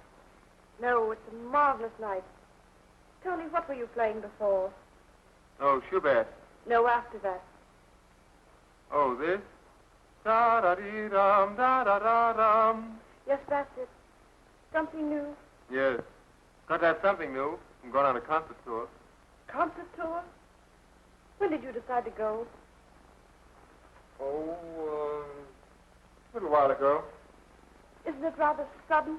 [SPEAKER 2] No, it's a marvelous night. Tony, what were you playing before?
[SPEAKER 7] Oh, Schubert.
[SPEAKER 2] No, after that.
[SPEAKER 7] Oh, this? Da-da-dee-dum, da-da-da-dum.
[SPEAKER 2] Yes, that's it. Something new.
[SPEAKER 7] Yes. Got to have something new. I'm going on a concert tour.
[SPEAKER 2] Concert tour? When did you decide to go?
[SPEAKER 7] Oh, a little while ago.
[SPEAKER 2] Isn't it rather sudden?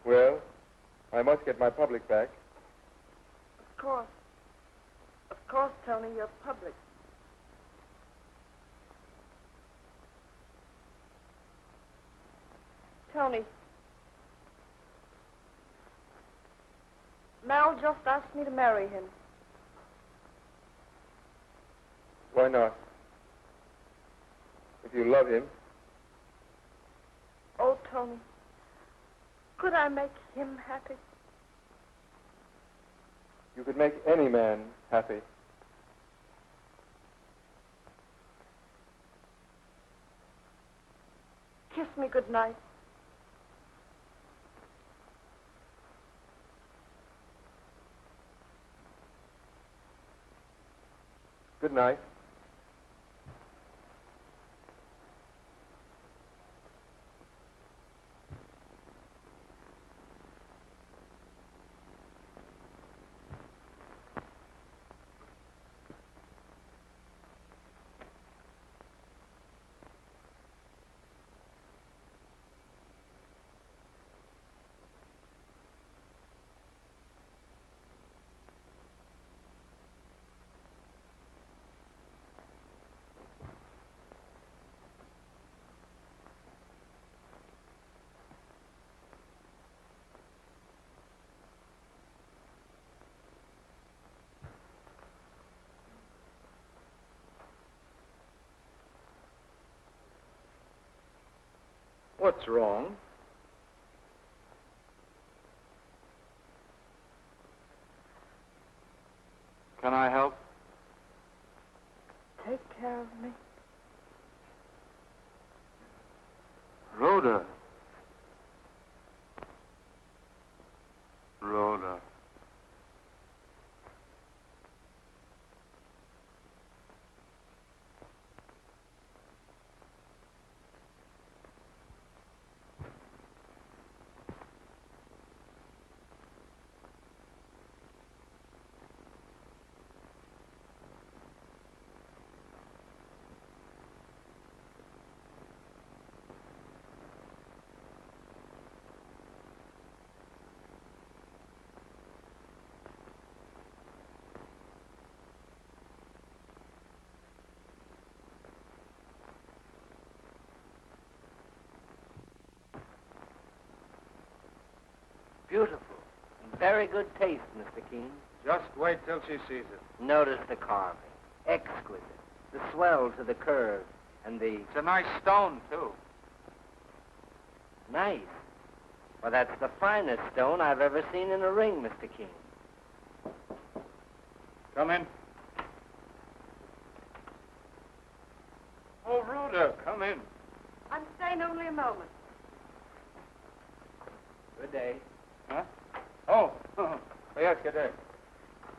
[SPEAKER 7] Well, I must get my public back.
[SPEAKER 2] Of course. Of course, Tony, you're public. Tony. Mal just asked me to marry him.
[SPEAKER 7] Why not? If you love him.
[SPEAKER 2] Oh, Tony. Could I make him happy?
[SPEAKER 7] You could make any man happy.
[SPEAKER 2] Kiss me good night.
[SPEAKER 7] Good night.
[SPEAKER 1] What's wrong? Can I help?
[SPEAKER 2] Take care of me.
[SPEAKER 1] Rhoda. Rhoda.
[SPEAKER 4] Beautiful. Very good taste, Mr. Keene.
[SPEAKER 1] Just wait till she sees it.
[SPEAKER 4] Notice the carving. Exquisite. The swell to the curve. And the...
[SPEAKER 1] It's a nice stone, too.
[SPEAKER 4] Nice. Well, that's the finest stone I've ever seen in a ring, Mr. Keene.
[SPEAKER 1] Come in. Oh, Rhoda, come in.
[SPEAKER 2] I'm staying only a moment.
[SPEAKER 4] Good day.
[SPEAKER 1] Huh? Oh, yes, good day.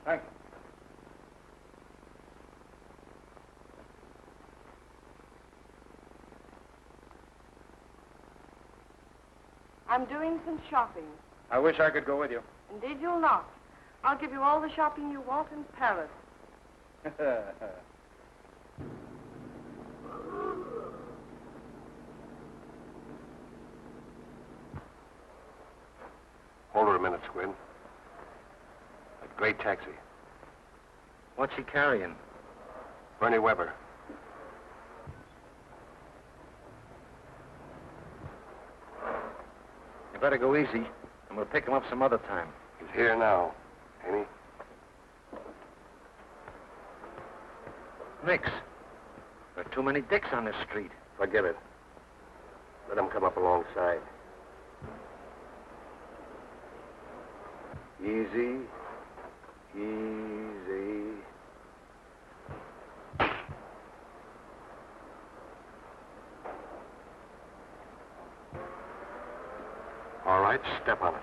[SPEAKER 1] Thank you.
[SPEAKER 2] I'm doing some shopping.
[SPEAKER 1] I wish I could go with you.
[SPEAKER 2] Indeed, you'll not. I'll give you all the shopping you want in Paris.
[SPEAKER 9] Hold her a minute, Squid. A great taxi.
[SPEAKER 5] What's she carrying?
[SPEAKER 9] Bernie Weber.
[SPEAKER 5] You better go easy, and we'll pick him up some other time.
[SPEAKER 9] He's here now, ain't he?
[SPEAKER 5] Nix. There are too many dicks on this street.
[SPEAKER 9] Forget it. Let him come up alongside. Easy. Easy. All right, step on it.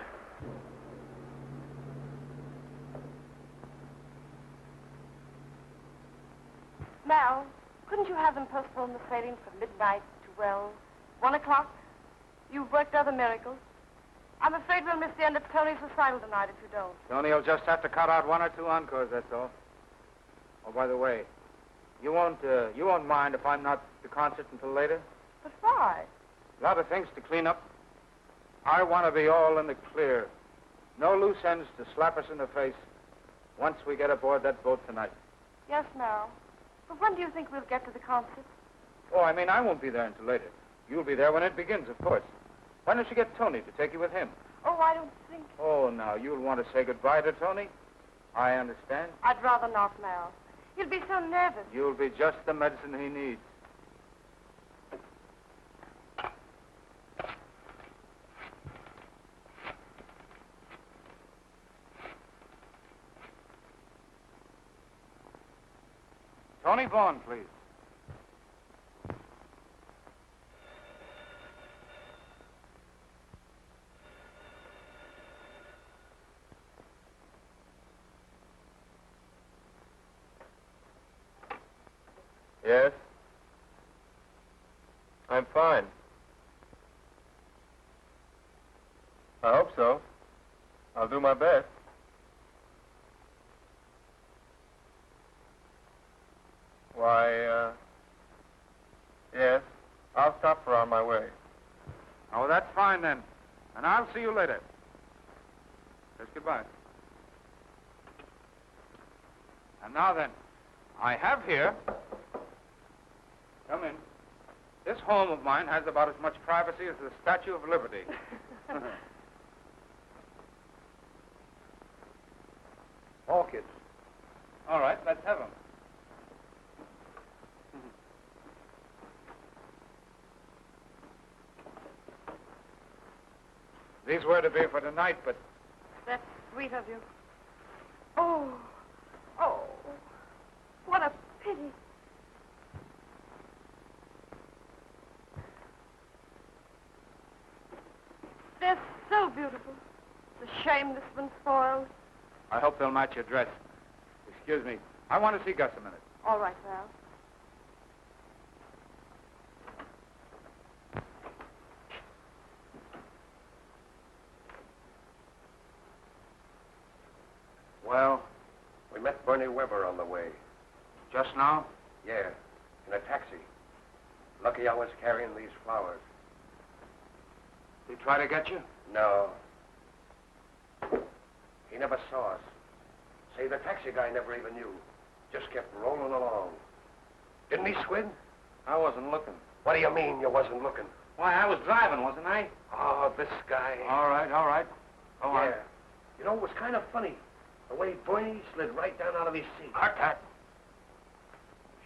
[SPEAKER 2] Mal, couldn't you have them postpone the sailing from midnight to, well, 1 o'clock? You've worked other miracles. I'm afraid we'll miss the end of Tony's recital tonight if you don't.
[SPEAKER 1] Tony will just have to cut out 1 or 2 encores, that's all. Oh, by the way, you won't mind if I'm not at the concert until later?
[SPEAKER 2] But why?
[SPEAKER 1] A lot of things to clean up. I want to be all in the clear. No loose ends to slap us in the face once we get aboard that boat tonight.
[SPEAKER 2] Yes, Mal. But when do you think we'll get to the concert?
[SPEAKER 1] Oh, I mean, I won't be there until later. You'll be there when it begins, of course. Why don't you get Tony to take you with him?
[SPEAKER 2] Oh, I don't think...
[SPEAKER 1] Oh, now, you'll want to say goodbye to Tony? I understand.
[SPEAKER 2] I'd rather not, Mal. You'll be so nervous.
[SPEAKER 1] You'll be just the medicine he needs. Tony Vaughn, please.
[SPEAKER 7] Yes? I'm fine. I hope so. I'll do my best. Why, yes. I'll stop her on my way.
[SPEAKER 1] Oh, that's fine, then. And I'll see you later. Just goodbye. And now, then, I have here... Come in. This home of mine has about as much privacy as the Statue of Liberty.
[SPEAKER 3] Orchids.
[SPEAKER 1] All right, let's have them. where to be for tonight, but...
[SPEAKER 2] That's sweet of you. Oh, what a pity. They're so beautiful. It's a shame this one's spoiled.
[SPEAKER 1] I hope they'll match your dress. Excuse me. I want to see Gus a minute.
[SPEAKER 2] All right, Val.
[SPEAKER 1] Well,
[SPEAKER 9] We met Bernie Weber on the way.
[SPEAKER 1] just now?
[SPEAKER 9] Yeah, in a taxi. Lucky I was carrying these flowers.
[SPEAKER 1] He try to get you?
[SPEAKER 9] No. He never saw us. Say, the taxi guy never even knew. Just kept rolling along. Didn't he, Squid?
[SPEAKER 1] I wasn't looking.
[SPEAKER 9] What do you mean you wasn't looking?
[SPEAKER 1] Why, I was driving, wasn't I?
[SPEAKER 9] Oh, this guy.
[SPEAKER 1] All right. Go on.
[SPEAKER 9] Yeah. You know, it was kind of funny. The way Bernie slid right down out of his seat.
[SPEAKER 1] Cut that.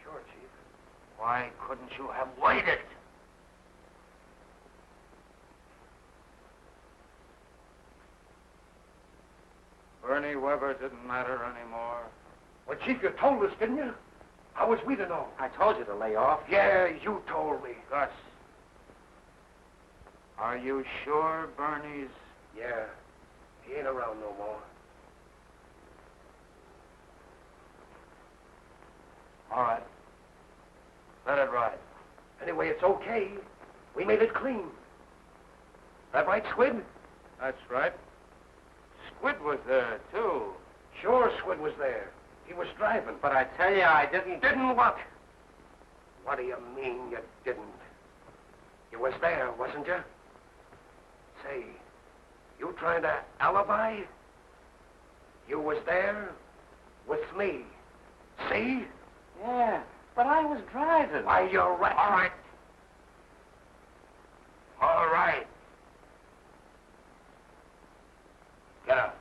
[SPEAKER 9] Sure, Chief.
[SPEAKER 1] Why couldn't you have waited? Bernie Weber didn't matter anymore.
[SPEAKER 9] Well, Chief, you told us, didn't you? How was we to know?
[SPEAKER 1] I told you to lay off.
[SPEAKER 9] Yeah, you told me.
[SPEAKER 1] Gus, are you sure Bernie's...
[SPEAKER 9] Yeah. He ain't around no more.
[SPEAKER 1] All right. Let it ride.
[SPEAKER 9] Anyway, it's okay. We made it clean. That right, Squid?
[SPEAKER 1] That's right. Squid was there, too.
[SPEAKER 9] Sure, Squid was there. He was driving.
[SPEAKER 1] But I tell you, I didn't...
[SPEAKER 9] Didn't what? What do you mean you didn't? You was there, wasn't you? Say, you trying to alibi? You was there with me. See?
[SPEAKER 1] Yeah, but I was driving.
[SPEAKER 9] Why, you're right.
[SPEAKER 1] All right. All right. Get up.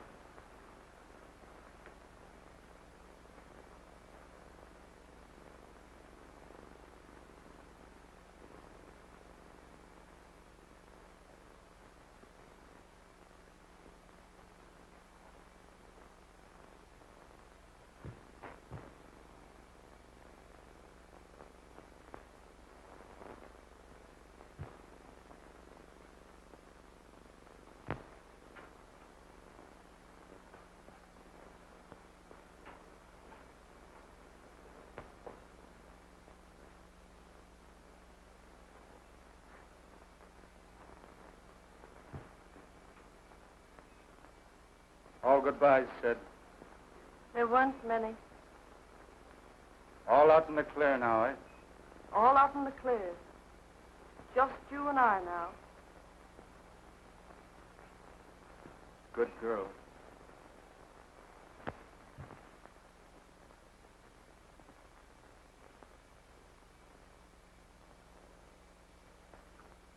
[SPEAKER 1] All goodbyes, Sid.
[SPEAKER 2] There weren't many.
[SPEAKER 1] All out in the clear now, eh?
[SPEAKER 2] All out in the clear. Just you and I now.
[SPEAKER 1] Good girl.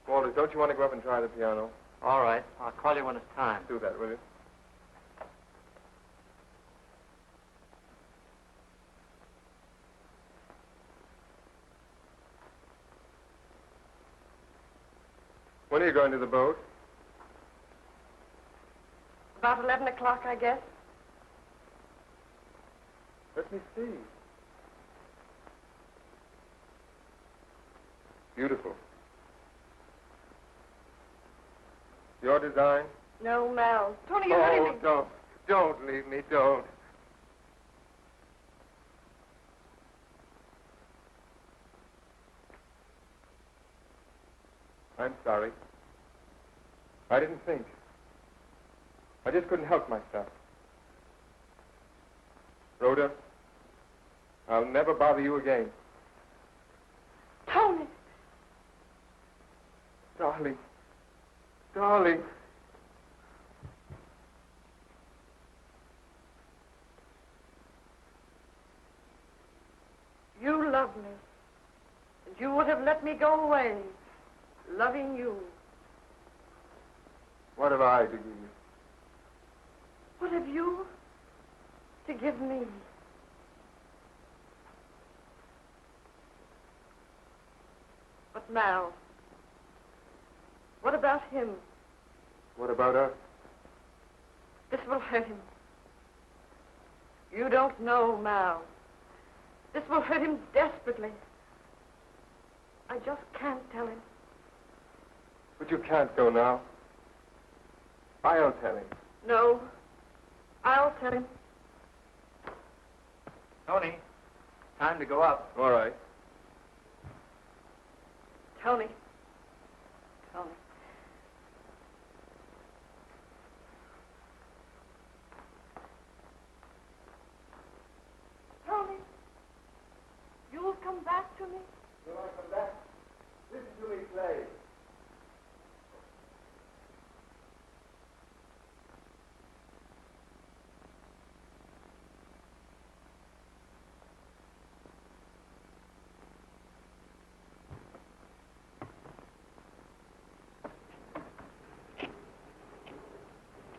[SPEAKER 7] Walter, don't you want to go up and try the piano?
[SPEAKER 5] All right. I'll call you when it's time.
[SPEAKER 7] Do that, will you? When are you going to the boat?
[SPEAKER 2] About 11 o'clock, I guess.
[SPEAKER 7] Let me see. Beautiful. Your design?
[SPEAKER 2] No, Mel. Tony, you're really...
[SPEAKER 7] Don't leave me, don't. I'm sorry. I didn't think. I just couldn't help myself. Rhoda, I'll never bother you again.
[SPEAKER 2] Tony!
[SPEAKER 7] Darling. Darling.
[SPEAKER 2] You love me. And you would have let me go away, loving you.
[SPEAKER 7] What have I to give you?
[SPEAKER 2] What have you to give me? But Mal, what about him?
[SPEAKER 7] What about us?
[SPEAKER 2] This will hurt him. You don't know now. This will hurt him desperately. I just can't tell him.
[SPEAKER 7] But you can't go now. I'll tell him.
[SPEAKER 2] No, I'll tell him.
[SPEAKER 5] Tony, time to go up.
[SPEAKER 7] All right.
[SPEAKER 2] Tony. Tony. Tony, you'll come back to me?
[SPEAKER 7] Will I come back? Listen to me play.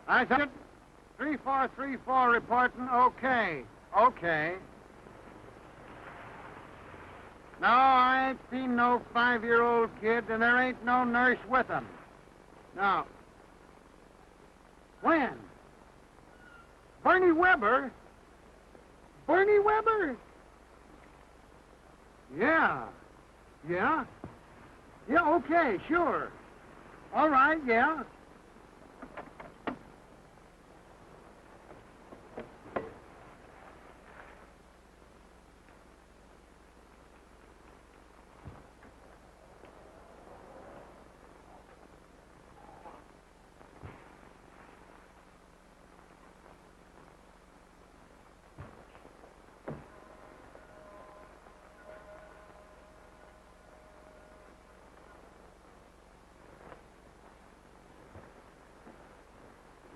[SPEAKER 1] I said 3434 reporting okay. Okay. No, I ain't seen no 5-year-old kid, and there ain't no nurse with him. No. When? Bernie Weber? Bernie Weber? Yeah. Yeah? Yeah, okay, sure. All right, yeah.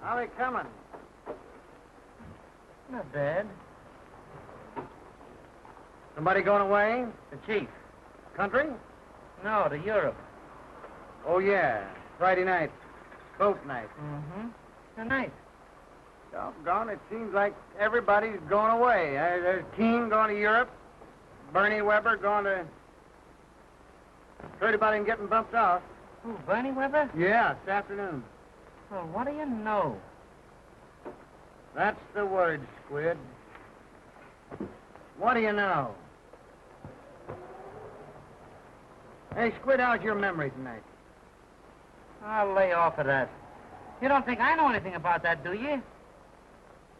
[SPEAKER 1] How they coming?
[SPEAKER 5] Not bad.
[SPEAKER 1] Somebody going away?
[SPEAKER 5] The chief.
[SPEAKER 1] Country?
[SPEAKER 5] No, to Europe.
[SPEAKER 1] Oh, yeah. Friday night. Boat night.
[SPEAKER 5] Mm-hmm. Tonight.
[SPEAKER 1] Doggone, it seems like everybody's going away. There's Keene going to Europe. Bernie Weber going to... Heard about him getting bumped off.
[SPEAKER 5] Who, Bernie Weber?
[SPEAKER 1] Yeah, this afternoon.
[SPEAKER 5] Well, what do you know?
[SPEAKER 1] That's the word, Squid. What do you know? Hey, Squid, how's your memory tonight?
[SPEAKER 5] I'll lay off of that. You don't think I know anything about that, do you?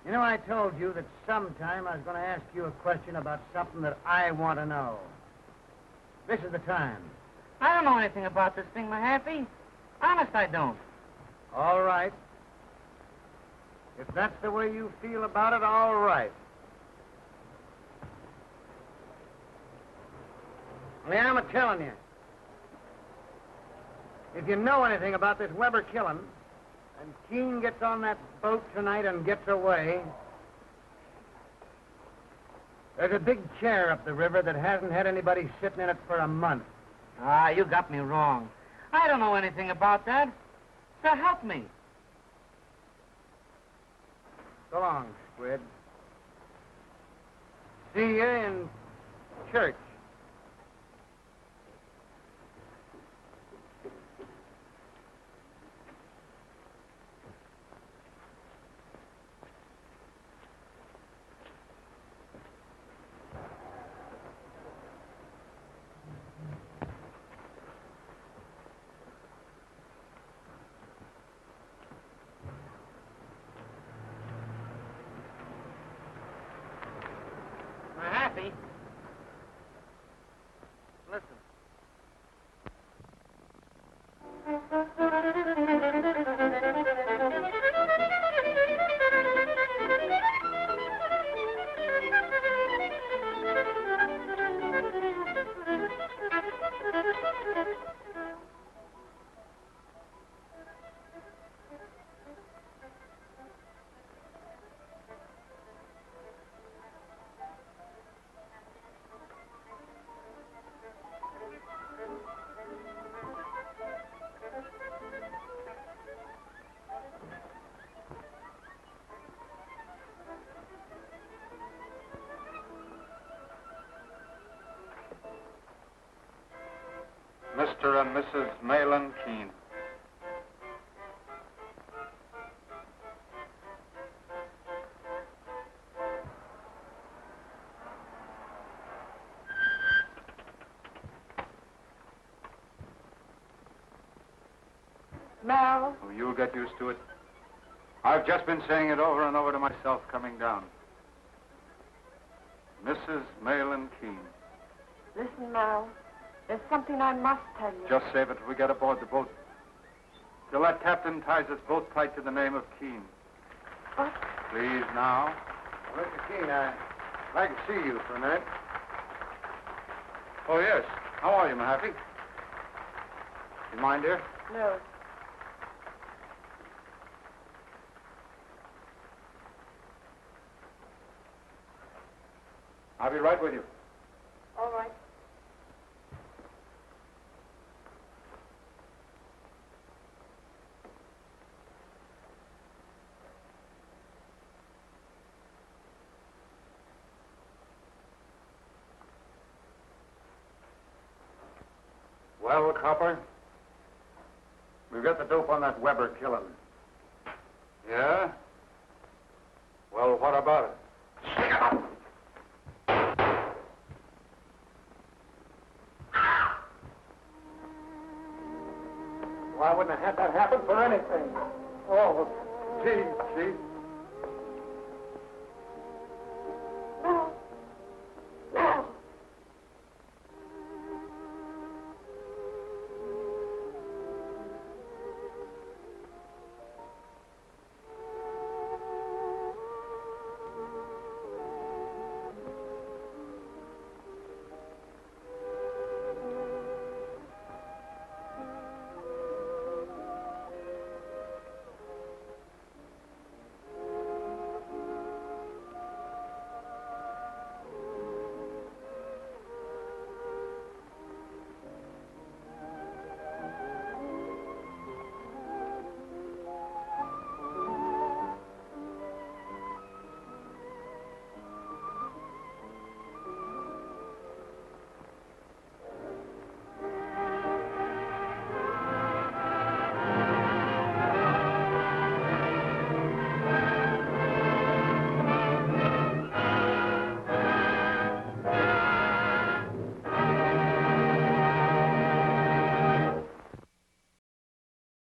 [SPEAKER 1] You know, I told you that sometime I was going to ask you a question about something that I want to know. This is the time.
[SPEAKER 5] I don't know anything about this thing, Mahaffey. Honest, I don't.
[SPEAKER 1] All right. If that's the way you feel about it, all right. Only I'm a-telling you. If you know anything about this Weber killing, and Keene gets on that boat tonight and gets away, there's a big chair up the river that hasn't had anybody sitting in it for a month.
[SPEAKER 5] Ah, you got me wrong. I don't know anything about that. So help me.
[SPEAKER 1] So long, Squid. See you in church.
[SPEAKER 5] Mahaffey. Listen.
[SPEAKER 3] Mr. and Mrs. Malin Keene.
[SPEAKER 2] now?
[SPEAKER 3] Oh, you'll get used to it. I've just been saying it over and over to myself coming down. Mrs. Malin Keene.
[SPEAKER 2] Listen, Mal. There's something I must tell you.
[SPEAKER 3] Just save it till we get aboard the boat. Till that captain ties us both tight to the name of Keene.
[SPEAKER 2] What?
[SPEAKER 3] Please, now.
[SPEAKER 1] Well, Mr. Keene, I'd like to see you for a minute.
[SPEAKER 3] Oh, yes. How are you, Mahaffey? You mind, dear?
[SPEAKER 2] No.
[SPEAKER 3] I'll be right with you.
[SPEAKER 2] All right.
[SPEAKER 1] Well, Copper, we've got the dope on that Weber killing.
[SPEAKER 3] Yeah? Well, what about it?
[SPEAKER 1] Well, I wouldn't have had that happen for anything.